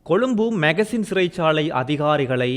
Colombo magazine சிறைச்சாலை அதிகாரிகளை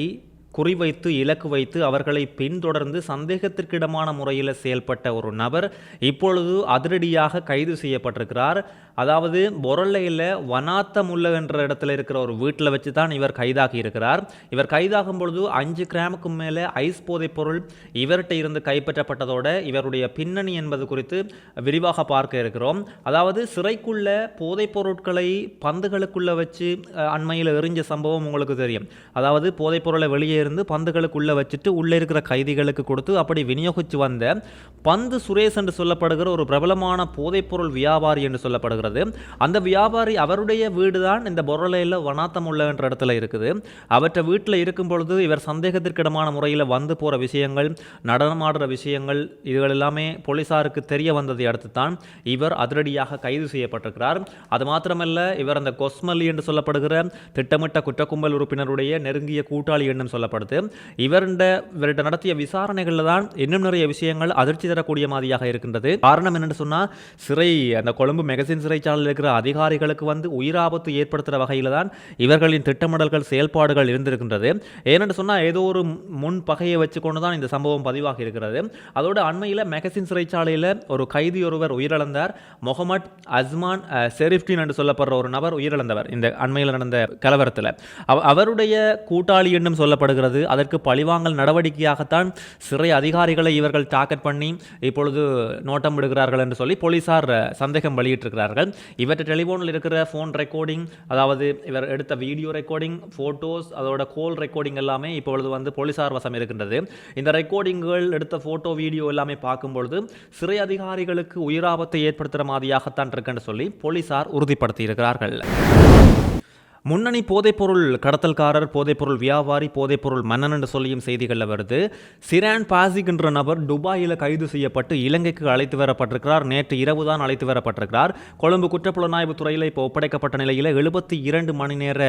குறிவைத்து இலக்கு வைத்து அவர்களை பின்தொடர்ந்து சந்தேகத்திற்கிடமான முறையில் செயல்பட்ட ஒரு நபர் இப்பொழுது அதிரடியாக கைது செய்யப்பட்டிருக்கிறார். அதாவது பொரளையில் வனாத்தமுல்ல என்ற இடத்துல இருக்கிற ஒரு வீட்டில் வச்சு தான் இவர் கைதாகி இருக்கிறார். இவர் கைதாகும் பொழுது 5 கிராமுக்கு மேலே ஐஸ் போதைப் பொருள் இவர்கிட்ட இருந்து கைப்பற்றப்பட்டதோட இவருடைய பின்னணி என்பது குறித்து விரிவாக பார்க்க இருக்கிறோம். அதாவது சிறைக்குள்ள போதைப் பொருட்களை பந்துகளுக்குள்ள வச்சு அண்மையில் எறிஞ்ச சம்பவம் உங்களுக்கு தெரியும். அதாவது போதைப் பொருளை வெளியே இருந்து பந்துகளுக்குள்ள வச்சுட்டு உள்ளே இருக்கிற கைதிகளுக்கு கொடுத்து அப்படி விநியோகிச்சு வந்த பந்து சுரேஷ் என்று சொல்லப்படுகிற ஒரு பிரபலமான போதைப்பொருள் வியாபாரி என்று சொல்லப்படுகிறது. அந்த வியாபாரி அவருடைய வீடு தான் இந்த பொரளையில் வனாத்தமுல்ல என்ற இடத்துல இருக்குது. அவற்றை வீட்டில் இருக்கும் பொழுது இவர் சந்தேகத்திற்கிடமான முறையில் வந்து போகிற விஷயங்கள், நடனமாடுற விஷயங்கள், இதுகள் எல்லாமே போலீசாருக்கு தெரிய வந்ததை அடுத்து தான் இவர் அதிரடியாக கைது செய்யப்பட்டிருக்கிறார். அது மாத்திரமல்ல, இவர் அந்த கொஸ்மல்லி என்று சொல்லப்படுகிற திட்டமிட்ட குற்றக்கும்பல் உறுப்பினருடைய நெருங்கிய கூட்டாளி என்னும் சொல்லப்படுது. இவர்கிட்ட நடத்திய விசாரணைகளில் தான் இன்னும் நிறைய விஷயங்கள் அதிர்ச்சி தரக்கூடிய மாதிரியாக இருக்கின்றது. காரணம் என்னென்னு சொன்னால், சிறை அந்த கொழும்பு மெகசின் சிறைச்சாலையில் இருக்கிற அதிகாரிகளுக்கு உயிராபத்து ஏற்படுத்துகிற வகையில் தான் இவர்களின் திட்டமிடல்கள், செயல்பாடுகள் இருந்திருக்கின்றது. ஏனென்று சொன்னால், ஏதோ ஒரு முன் பகையை வச்சுக்கொண்டு தான் இந்த சம்பவம் பதிவாகி இருக்கிறது. அதோட அண்மையில் மெகசின் சிறைச்சாலையில் ஒரு கைதி ஒருவர் உயிரிழந்தார். முகமது அஸ்மான் ஷெரீஃப்டின் என்று சொல்லப்படுற ஒரு நபர் உயிரிழந்தவர் இந்த அண்மையில் நடந்த கலவரத்தில். அவருடைய கூட்டாளி என்னும் சொல்லப்படுகிறது. அதற்கு பழிவாங்கல் நடவடிக்கையாகத்தான் சிறை அதிகாரிகளை இவர்கள் டார்கெட் பண்ணி இப்பொழுது நோட்டம் விடுகிறார்கள் என்று சொல்லி போலீசார் சந்தேகம் வெளியிட்டிருக்கிறார்கள். இவற்றை டெலிஃபோனில் இருக்கிற ஃபோன் ரெக்கார்டிங், அதாவது இவர் எடுத்த வீடியோ ரெக்கார்டிங், ஃபோட்டோஸ், அதோட கோல் ரெக்கார்டிங் எல்லாமே இப்பொழுது போலீசார் வசம் இருக்கின்றது. இந்த ரெக்கார்டிங்கள், எடுத்த ஃபோட்டோ, வீடியோ எல்லாமே பார்க்கும்பொழுது சிறை அதிகாரிகளுக்கு உயிராபத்தை ஏற்படுத்துகிற மாதிரியாகத்தான் இருக்குன்னு சொல்லி போலீசார் உறுதிப்படுத்தி இருக்கிறார்கள். முன்னணி போதைப்பொருள் கடத்தல்காரர், போதைப்பொருள் வியாபாரி, போதைப்பொருள் மன்னன் என்று சொல்லியும் செய்திகளில் வருது. சிரான் பாசிக் என்ற நபர் துபாயில் கைது செய்யப்பட்டு இலங்கைக்கு அழைத்து வரப்பட்டிருக்கிறார். நேற்று இரவு தான் அழைத்து வரப்பட்டிருக்கிறார். கொழும்பு குற்றப்புலனாய்வு துறையில் இப்போ ஒப்படைக்கப்பட்ட நிலையில் 72 மணி நேர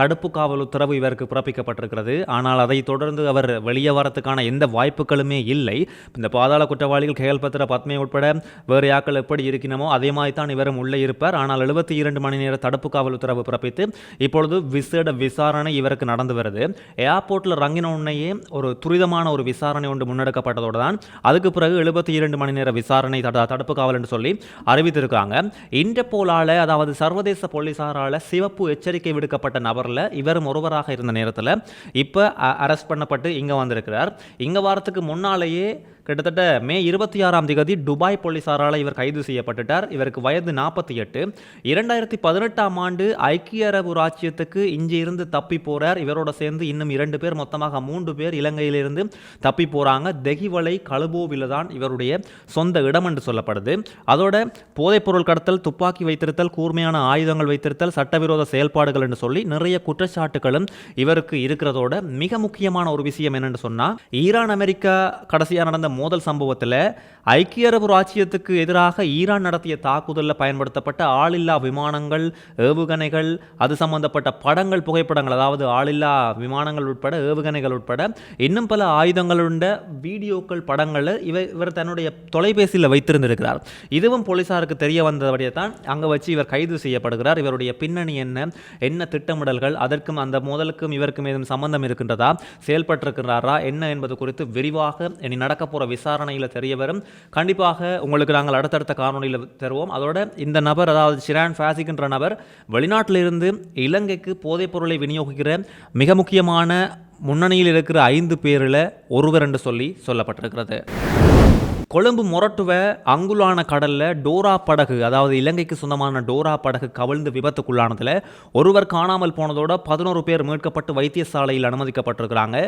தடுப்பு காவல் உத்தரவு இவருக்கு பிறப்பிக்கப்பட்டிருக்கிறது. ஆனால் அதை தொடர்ந்து அவர் வெளியே வரத்துக்கான எந்த வாய்ப்புகளுமே இல்லை. இந்த பாதாள குற்றவாளிகள் கேள்பத்திர பத்மை உட்பட வேறு யாக்கள் எப்படி இருக்கணுமோ அதே மாதிரி தான் இவரும் உள்ளே இருப்பார். ஆனால் 72 மணி நேர தடுப்பு காவல் உத்தரவு பிறப்பித்து இப்பொழுது விசேட விசாரணை இவருக்கு நடந்து வருது. ஏர்போர்ட்டில் ரங்கின உடனேயே ஒரு துரிதமான ஒரு விசாரணை ஒன்று முன்னெடுக்கப்பட்டதோடு தான் அதுக்கு பிறகு 72 மணி நேர விசாரணை தடுப்பு காவல் என்று சொல்லி அறிவித்திருக்காங்க. இன்டர்போலால், அதாவது சர்வதேச போலீசாரால் சிவப்பு எச்சரிக்கை விடுக்கப்பட்ட நபரில் இவரும் ஒருவராக இருந்த நேரத்தில் இப்போ அரெஸ்ட் பண்ணப்பட்டு இங்கே வந்திருக்கிறார். இங்கே வாரத்துக்கு முன்னாலேயே கிட்டத்தட்ட மே 26ஆம் தேதி துபாய் போலீசாரால் இவர் கைது செய்யப்பட்டுட்டார். இவருக்கு வயது 48. 2018ஆம் ஆண்டு ஐக்கிய அரபு ராச்சியத்துக்கு இங்கே இருந்து தப்பி போறார். இவரோட சேர்ந்து இன்னும் 2 பேர், மொத்தமாக 3 பேர் இலங்கையிலிருந்து தப்பி போறாங்க. தெகிவலை கலுபோவில் தான் இவருடைய சொந்த இடம் என்று சொல்லப்படுது. அதோட போதைப்பொருள் கடத்தல், துப்பாக்கி வைத்திருத்தல், கூர்மையான ஆயுதங்கள் வைத்திருத்தல், சட்டவிரோத செயல்பாடுகள் என்று சொல்லி நிறைய குற்றச்சாட்டுகளும் இவருக்கு இருக்கிறதோட மிக முக்கியமான ஒரு விஷயம் என்னன்னு சொன்னா, ஈரான் அமெரிக்கா கடைசியாக நடந்த மோதல் சம்பவத்தில் ஐக்கிய அரபு ராச்சியத்துக்கு எதிராக ஈரான் நடத்திய தாக்குதலில் பயன்படுத்தப்பட்ட ஆளில்லா விமானங்கள், ஏவுகணைகள், அது சம்பந்தப்பட்ட படங்கள், புகைப்படங்கள், அதாவது ஆளில்லா விமானங்கள் உட்பட, ஏவுகணைகள் உட்பட இன்னும் பல ஆயுதங்களுண்ட வீடியோக்கள், படங்களை இவர் தன்னுடைய தொலைபேசியில் வைத்திருந்திருக்கிறார். இதுவும் போலீசாருக்கு தெரிய வந்தபடியே தான் அங்கே வச்சு இவர் கைது செய்யப்படுகிறார். இவருடைய பின்னணி என்ன திட்டமிடல்கள், அதற்கும் அந்த மோதலுக்கும் இவருக்கும் ஏதும் சம்பந்தம் இருக்கின்றதா, செயல்பட்டிருக்கிறாரா என்ன என்பது குறித்து விரிவாக இனி நடக்க போகிற விசாரணையில் தெரிய வரும். கண்டிப்பாக உங்களுக்கு நாங்கள் அடுத்தடுத்த காணொலியில் தருவோம். அதோட இந்த நபர், அதாவது சிரான் பாசிக் என்ற நபர் வெளிநாட்டிலிருந்து இலங்கைக்கு போதைப் பொருளை விநியோகிக்கிற மிக முக்கியமான முன்னணியில் இருக்கிற 5 பேரில் ஒருவர் என்று சொல்லப்பட்டிருக்கிறது. கொழும்பு மொரட்டுவ அங்குலான கடலில் டோரா படகு, அதாவது இலங்கைக்கு சொந்தமான டோரா படகு கவிழ்ந்து விபத்துக்குள்ளானதில் ஒருவர் காணாமல் போனதோட 11 பேர் மீட்கப்பட்டு வைத்தியசாலையில் அனுமதிக்கப்பட்டிருக்கிறாங்க.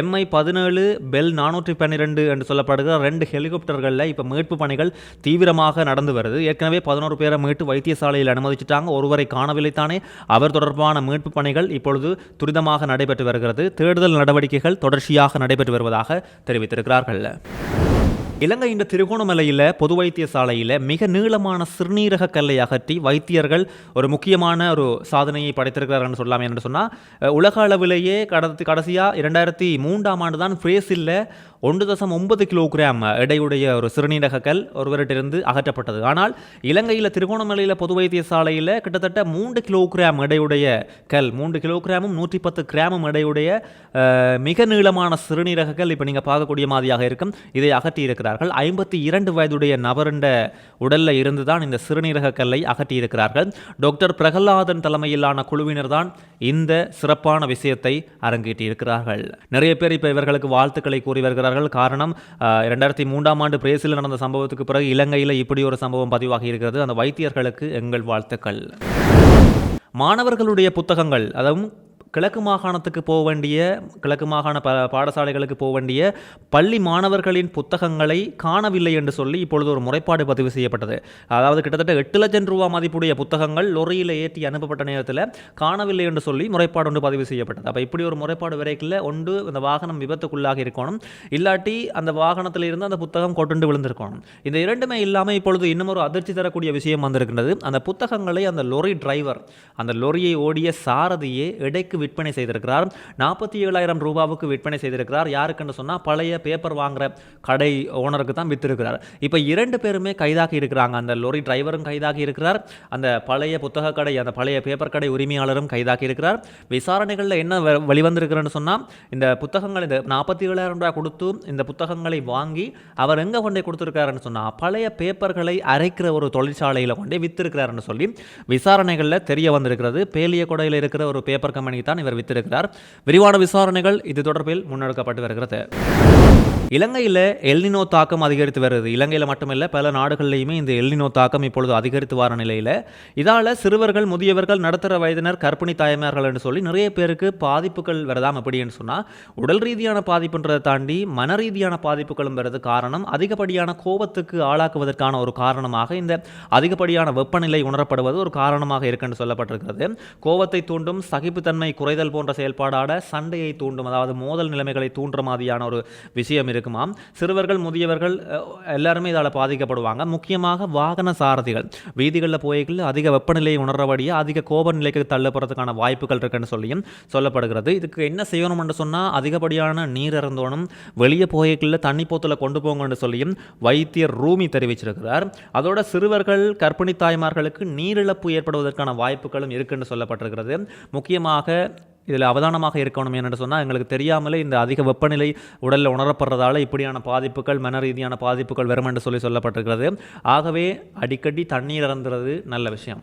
MI-17 பெல் 412 என்று சொல்லப்படுகிற 2 ஹெலிகாப்டர்களில் இப்போ மீட்பு பணிகள் தீவிரமாக நடந்து வருது. ஏற்கனவே 11 பேரை மீட்டு வைத்தியசாலையில் அனுமதிச்சிட்டாங்க. ஒருவரை காணவில்லை தானே. அவர் தொடர்பான மீட்பு பணிகள் இப்பொழுது துரிதமாக நடைபெற்று வருகிறது. தேடுதல் நடவடிக்கைகள் தொடர்ச்சியாக நடைபெற்று வருவதாக தெரிவித்திருக்கிறார்கள். இலங்கையின் திருகோணமலையில் பொது வைத்தியசாலையில் மிக நீளமான சிறுநீரக கல்லை அகற்றி வைத்தியர்கள் ஒரு முக்கியமான ஒரு சாதனையை படைத்திருக்கிறார்கள் சொல்லலாம். என்று சொன்னால் உலக அளவிலேயே கடைசியாக 2003 தான் பிரேசிலில் 1.9 கிலோகிராம் எடையுடைய ஒரு சிறுநீரக கல் ஒருவரிட்டிருந்து அகற்றப்பட்டது. ஆனால் இலங்கையில் திருகோணமலையில் பொது வைத்தியசாலையில் கிட்டத்தட்ட 3 கிலோகிராம் எடையுடைய கல், 3 கிலோகிராமும் 110 கிராமும் எடையுடைய மிக நீளமான சிறுநீரக கல் இப்போ நீங்கள் பார்க்கக்கூடிய மாதிரியாக இருக்கும். இதை அகற்றி இருக்கிறார்கள். 52 வயதுடைய நபருண்ட உடலில் இருந்து தான் இந்த சிறுநீரக கல்லை அகற்றி இருக்கிறார்கள். டாக்டர் பிரகலாதன் தலைமையிலான குழுவினர் தான் இந்த சிறப்பான விஷயத்தை அரங்கேற்றி இருக்கிறார்கள். நிறைய பேர் இப்போ இவர்களுக்கு வாழ்த்துக்களை கூறி வருகிறார்கள். காரணம் 2003 பிரேசிலில் நடந்த சம்பவத்துக்கு பிறகு இலங்கையில் இப்படி ஒரு சம்பவம் பதிவாகி இருக்கிறது. அந்த வைத்தியர்களுக்கு எங்கள் வாழ்த்துக்கள். மாணவர்களுடைய புத்தகங்கள், அதுவும் கிழக்கு மாகாணத்துக்கு போக வேண்டிய, கிழக்கு மாகாண பாடசாலைகளுக்கு போக வேண்டிய பள்ளி மாணவர்களின் புத்தகங்களை காணவில்லை என்று சொல்லி இப்பொழுது ஒரு முறைப்பாடு பதிவு செய்யப்பட்டது. அதாவது கிட்டத்தட்ட 8 லட்சம் ரூபா மதிப்புடைய புத்தகங்கள் லொரியில் ஏற்றி அனுப்பப்பட்ட நேரத்தில் காணவில்லை என்று சொல்லி முறைப்பாடு ஒன்று பதிவு செய்யப்பட்டது. அப்போ இப்படி ஒரு முறைப்பாடு வரைக்கும் ஒன்று அந்த வாகனம் விபத்துக்குள்ளாக இருக்கணும், இல்லாட்டி அந்த வாகனத்தில் இருந்து அந்த புத்தகம் கொண்டு விழுந்திருக்கணும். இந்த இரண்டுமே இல்லாமல் இப்பொழுது இன்னும் ஒரு அதிர்ச்சி தரக்கூடிய விஷயம் வந்திருக்கின்றது. அந்த புத்தகங்களை அந்த லொரி டிரைவர், அந்த லொரியை ஓடிய சாரதியே எடைக்கு விற்பனை செய்திருக்கிறார். 47,000 ரூபாவுக்கு விற்பனை செய்திருக்கிறார். யாருக்குன்னு சொன்னால் பழைய பேப்பர் வாங்குற கடை ஓனருக்கு தான் வித்திருக்கிறார். இப்போ 2 பேருமே கைதாகி இருக்கிறாங்க. அந்த லொரி டிரைவரும் கைதாகி இருக்கிறார், அந்த பழைய புத்தக கடை, அந்த பழைய பேப்பர் கடை உரிமையாளரும் கைதாகி இருக்கிறார். விசாரணைகளில் என்ன வெளிவந்திருக்கிறன்னு சொன்னால், இந்த புத்தகங்கள், இந்த 47,000 ரூபாய் கொடுத்து இந்த புத்தகங்களை வாங்கி அவர் எங்கே கொண்டே கொடுத்துருக்காருன்னு சொன்னால் பழைய பேப்பர்களை அரைக்கிற ஒரு தொழிற்சாலையில் கொண்டே வித்திருக்கிறாருன்னு சொல்லி விசாரணைகளில் தெரிய வந்திருக்கிறது. பேலியகொடையில் இருக்கிற ஒரு பேப்பர் கம்பெனிக்கு தான் இவர் வித்திருக்கிறார். விரிவான விசாரணைகள் இது தொடர்பில் முன்னெடுக்கப்பட்டு வருகிறது. இலங்கையில் எல்னினோ தாக்கம் அதிகரித்து வருது. இலங்கையில் மட்டுமில்லை, பல நாடுகளிலையுமே இந்த எல்னினோ தாக்கம் இப்பொழுது அதிகரித்து வர நிலையில் இதால் சிறுவர்கள், முதியவர்கள், நடுத்தர வயதினர், கர்ப்பிணி தாய்மார்கள் என்று சொல்லி நிறைய பேருக்கு பாதிப்புகள் வருதாம். எப்படின்னு சொன்னால் உடல் ரீதியான பாதிப்புன்றதை தாண்டி மன ரீதியான பாதிப்புகளும் வருது. காரணம் அதிகப்படியான கோபத்துக்கு ஆளாக்குவதற்கான ஒரு காரணமாக இந்த அதிகப்படியான வெப்பநிலை உணரப்படுவது ஒரு காரணமாக இருக்குன்னு சொல்லப்பட்டிருக்கிறது. கோபத்தை தூண்டும், சகிப்புத்தன்மை குறைதல் போன்ற செயல்பாடாட சண்டையை தூண்டும், அதாவது மோதல் நிலைமைகளை தூண்டுற மாதிரியான ஒரு விஷயம் இருக்குமாம். சிறுவர்கள், முதியவர்கள் எல்லாருமே இதால் பாதிக்கப்படுவாங்க. முக்கியமாக வாகன சாரதிகள் வீதிகளில் போய்கள் அதிக வெப்பநிலையை உணர்றபடியாக அதிக கோப நிலைக்கு தள்ளப்படுறதுக்கான வாய்ப்புகள் இருக்குன்னு சொல்லியும் சொல்லப்படுகிறது. இதுக்கு என்ன செய்யணும்னு சொன்னால் அதிகப்படியான நீர் இறந்தோனும், வெளியே போய்களில் தண்ணி போத்தில் கொண்டு போங்கன்னு சொல்லியும் வைத்தியர் ரூமி தெரிவிச்சிருக்கிறார். அதோட சிறுவர்கள், கர்ப்பிணி தாய்மார்களுக்கு நீரிழப்பு ஏற்படுவதற்கான வாய்ப்புகளும் இருக்குன்னு சொல்லப்பட்டிருக்கிறது. முக்கியமாக இதில் அவதானமாக இருக்கணும். என்னென்னு சொன்னால் எங்களுக்கு தெரியாமலே இந்த அதிக வெப்பநிலை உடலில் உணரப்படுறதால இப்படியான பாதிப்புகள், மன ரீதியான பாதிப்புகள் வரும் என்று சொல்லப்பட்டிருக்கிறது. ஆகவே அடிக்கடி தண்ணீர் இறந்துறது நல்ல விஷயம்.